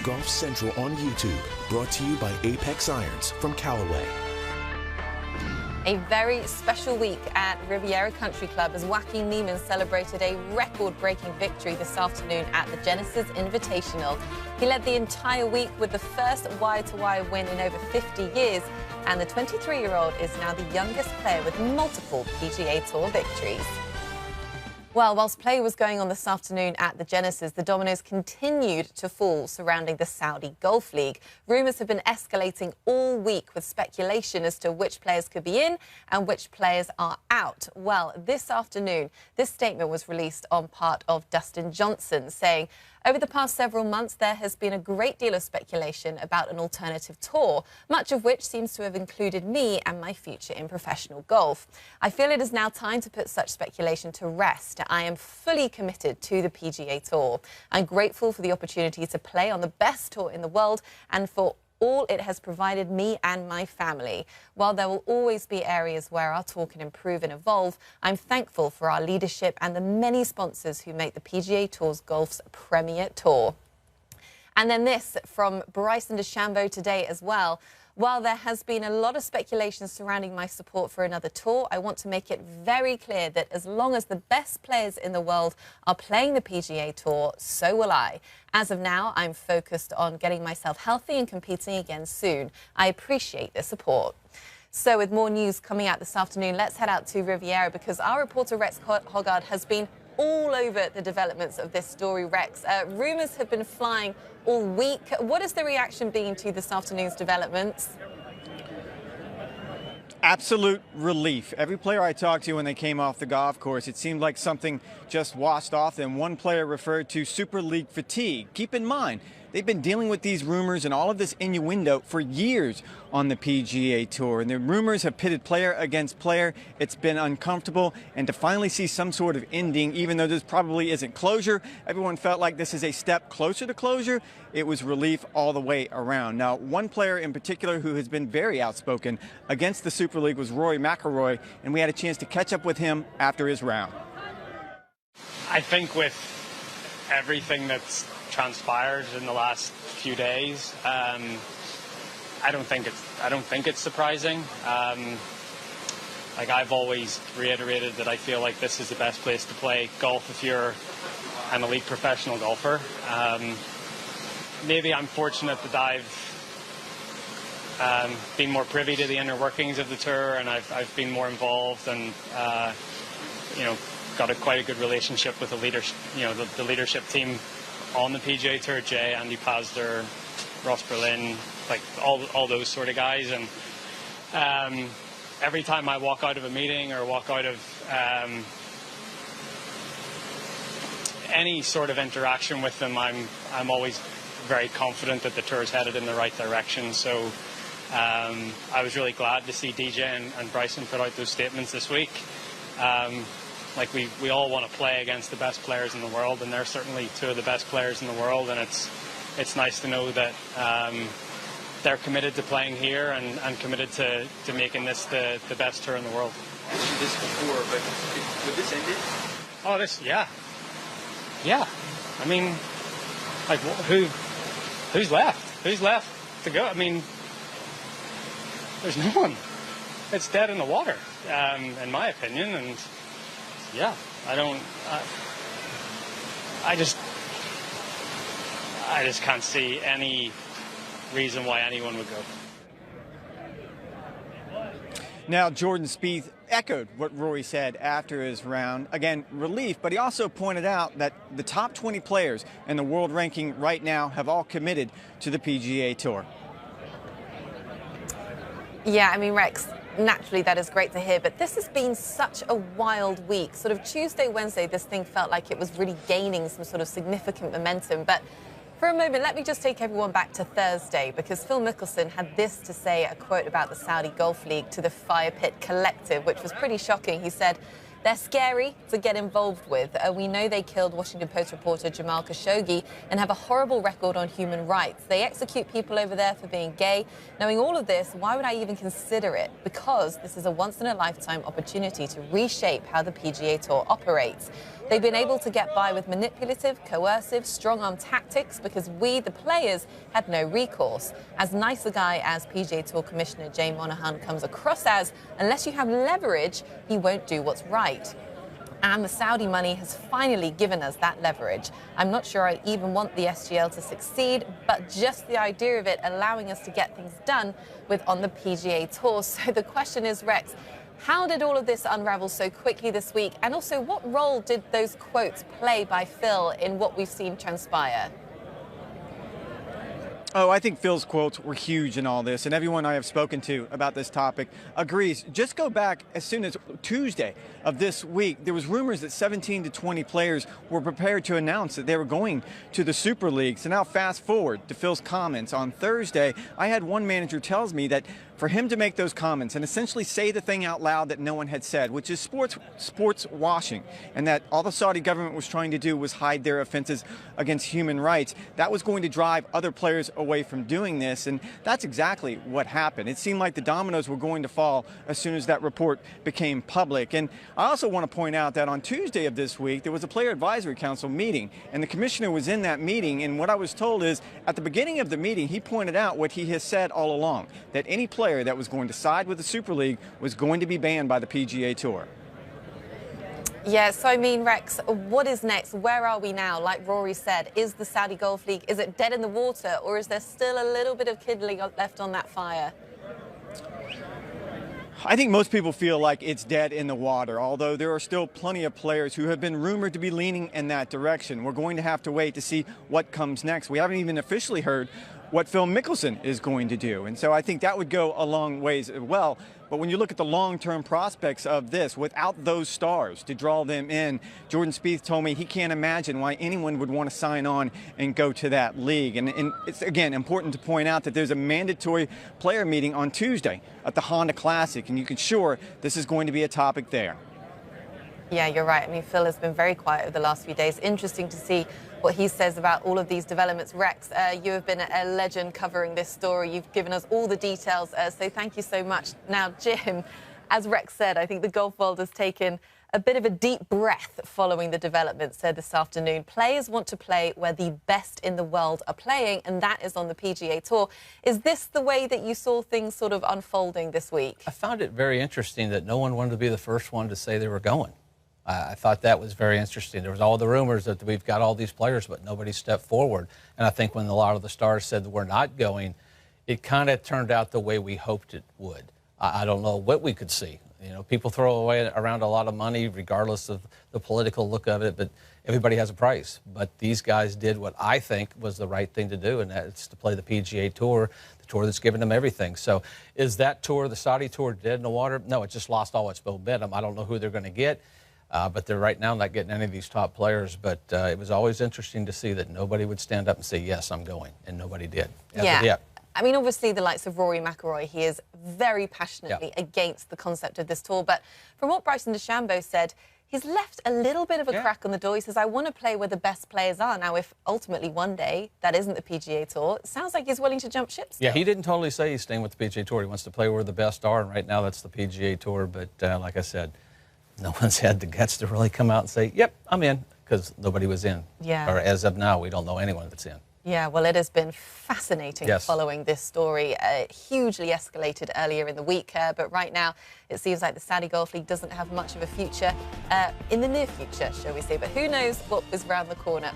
Golf Central on YouTube, brought to you by Apex Irons from Callaway. A very special week at Riviera Country Club as Joaquin Niemann celebrated a record-breaking victory this afternoon at the Genesis Invitational. He led the entire week with the first wire-to-wire win in over 50 years, and the 23-year-old is now the youngest player with multiple PGA Tour victories. Well, whilst play was going on this afternoon at the Genesis, the dominoes continued to fall surrounding the Saudi Golf League. Rumours have been escalating all week with speculation as to which players could be in and which players are out. Well, this afternoon, this statement was released on part of Dustin Johnson, saying, "Over the past several months, there has been a great deal of speculation about an alternative tour, much of which seems to have included me and my future in professional golf. I feel it is now time to put such speculation to rest. I am fully committed to the PGA Tour. I'm grateful for the opportunity to play on the best tour in the world and for all it has provided me and my family. While there will always be areas where our tour can improve and evolve, I'm thankful for our leadership and the many sponsors who make the PGA Tour's golf's premier tour." And then this from Bryson DeChambeau today as well. "While there has been a lot of speculation surrounding my support for another tour, I want to make it very clear that as long as the best players in the world are playing the PGA Tour, so will I. As of now, I'm focused on getting myself healthy and competing again soon. I appreciate the support." So with more news coming out this afternoon, let's head out to Riviera because our reporter Rex Hoggard has been all over the developments of this story. Rex, rumours have been flying all week. What has the reaction been to this afternoon's developments? Absolute relief. Every player I talked to when they came off the golf course, it seemed like something just washed off them. One player referred to Super League fatigue. Keep in mind, they've been dealing with these rumors and all of this innuendo for years on the PGA Tour. And the rumors have pitted player against player. It's been uncomfortable. And to finally see some sort of ending, even though this probably isn't closure, everyone felt like this is a step closer to closure. It was relief all the way around. Now, one player in particular who has been very outspoken against the Super League was Mcelroy, and we had a chance to catch up with him after his round. I think with everything that's transpired in the last few days, I don't think it's surprising. Like I've always reiterated that I feel like this is the best place to play golf if you're an elite professional golfer. Maybe I'm fortunate that I've been more privy to the inner workings of the tour, and I've been more involved, and got quite a good relationship with the leadership team on the PGA Tour. Jay, Andy Pazder, Ross Berlin, like all those sort of guys. And every time I walk out of a meeting or walk out of any sort of interaction with them, I'm always very confident that the tour is headed in the right direction. So I was really glad to see DJ and Bryson put out those statements this week. Like we all want to play against the best players in the world, and they're certainly two of the best players in the world, and it's nice to know that they're committed to playing here and committed to making this the best tour in the world. I asked you this before, but would this end it? Oh, yeah. I mean, like who's left? Who's left to go? I mean, there's no one. It's dead in the water, in my opinion, and. Yeah, I just can't see any reason why anyone would go. Now, Jordan Spieth echoed what Rory said after his round. Again, relief, but he also pointed out that the top 20 players in the world ranking right now have all committed to the PGA Tour. Yeah, I mean, Rex, naturally that is great to hear, but this has been such a wild week. Sort of Tuesday, Wednesday, this thing felt like it was really gaining some sort of significant momentum. But for a moment, let me just take everyone back to Thursday, because Phil Mickelson had this to say, a quote about the Saudi Golf League to the Fire Pit Collective, which was pretty shocking. He said, They're scary to get involved with. We know they killed Washington Post reporter Jamal Khashoggi and have a horrible record on human rights. They execute people over there for being gay. Knowing all of this, why would I even consider it? Because this is a once-in-a-lifetime opportunity to reshape how the PGA Tour operates. They've been able to get by with manipulative, coercive, strong-arm tactics because we, the players, had no recourse. As nice a guy as PGA Tour Commissioner Jay Monahan comes across as, unless you have leverage, he won't do what's right. And the Saudi money has finally given us that leverage. I'm not sure I even want the SGL to succeed, but just the idea of it allowing us to get things done on the PGA Tour. So the question is, Rex, how did all of this unravel so quickly this week? And also, what role did those quotes play by Phil in what we've seen transpire? Oh, I think Phil's quotes were huge in all this, and everyone I have spoken to about this topic agrees. Just go back as soon as Tuesday of this week, there was rumors that 17 to 20 players were prepared to announce that they were going to the Super League. So now fast forward to Phil's comments on Thursday. I had one manager tells me that for him to make those comments and essentially say the thing out loud that no one had said, which is sports washing, and that all the Saudi government was trying to do was hide their offenses against human rights, that was going to drive other players away from doing this, and that's exactly what happened. It seemed like the dominoes were going to fall as soon as that report became public. And I also want to point out that on Tuesday of this week, there was a Player Advisory Council meeting, and the commissioner was in that meeting, and what I was told is at the beginning of the meeting, he pointed out what he has said all along, that any player that was going to side with the Super League was going to be banned by the PGA Tour. Yeah, so I mean, Rex, what is next? Where are we now? Like Rory said, is the Saudi Golf League, is it dead in the water, or is there still a little bit of kindling left on that fire? I think most people feel like it's dead in the water, although there are still plenty of players who have been rumored to be leaning in that direction. We're going to have to wait to see what comes next. We haven't even officially heard what Phil Mickelson is going to do, and so I think that would go a long ways as well. But when you look at the long-term prospects of this, without those stars to draw them in, Jordan Spieth told me he can't imagine why anyone would want to sign on and go to that league. And it's, again, important to point out that there's a mandatory player meeting on Tuesday at the Honda Classic, and you can sure this is going to be a topic there. Yeah, you're right. I mean, Phil has been very quiet over the last few days. Interesting to see what he says about all of these developments. Rex, you have been a legend covering this story. You've given us all the details, so thank you so much. Now, Jim, as Rex said, I think the golf world has taken a bit of a deep breath following the developments this afternoon. Players want to play where the best in the world are playing, and that is on the PGA Tour. Is this the way that you saw things sort of unfolding this week? I found it very interesting that no one wanted to be the first one to say they were going. I thought that was very interesting. There was all the rumors that we've got all these players, but nobody stepped forward. And I think when a lot of the stars said that we're not going, it kind of turned out the way we hoped it would. I don't know what we could see. You know, people throw away around a lot of money regardless of the political look of it, but everybody has a price. But these guys did what I think was the right thing to do, and that's to play the PGA Tour, the tour that's given them everything. So is that tour, the Saudi tour, dead in the water? No, it just lost all its momentum. I don't know who they're going to get. But they're right now not getting any of these top players. But it was always interesting to see that nobody would stand up and say, yes, I'm going. And nobody did. Yeah. I mean, obviously, the likes of Rory McIlroy, he is very passionately against the concept of this tour. But from what Bryson DeChambeau said, he's left a little bit of a crack on the door. He says, I want to play where the best players are. Now, if ultimately one day that isn't the PGA Tour, it sounds like he's willing to jump ship still. Yeah, he didn't totally say he's staying with the PGA Tour. He wants to play where the best are. And right now, that's the PGA Tour. But like I said, no one's had the guts to really come out and say, yep, I'm in, because nobody was in. Yeah. Or as of now, we don't know anyone that's in. Yeah, well, it has been fascinating following this story. Hugely escalated earlier in the week, but right now it seems like the Saudi Golf League doesn't have much of a future in the near future, shall we say. But who knows what is around the corner.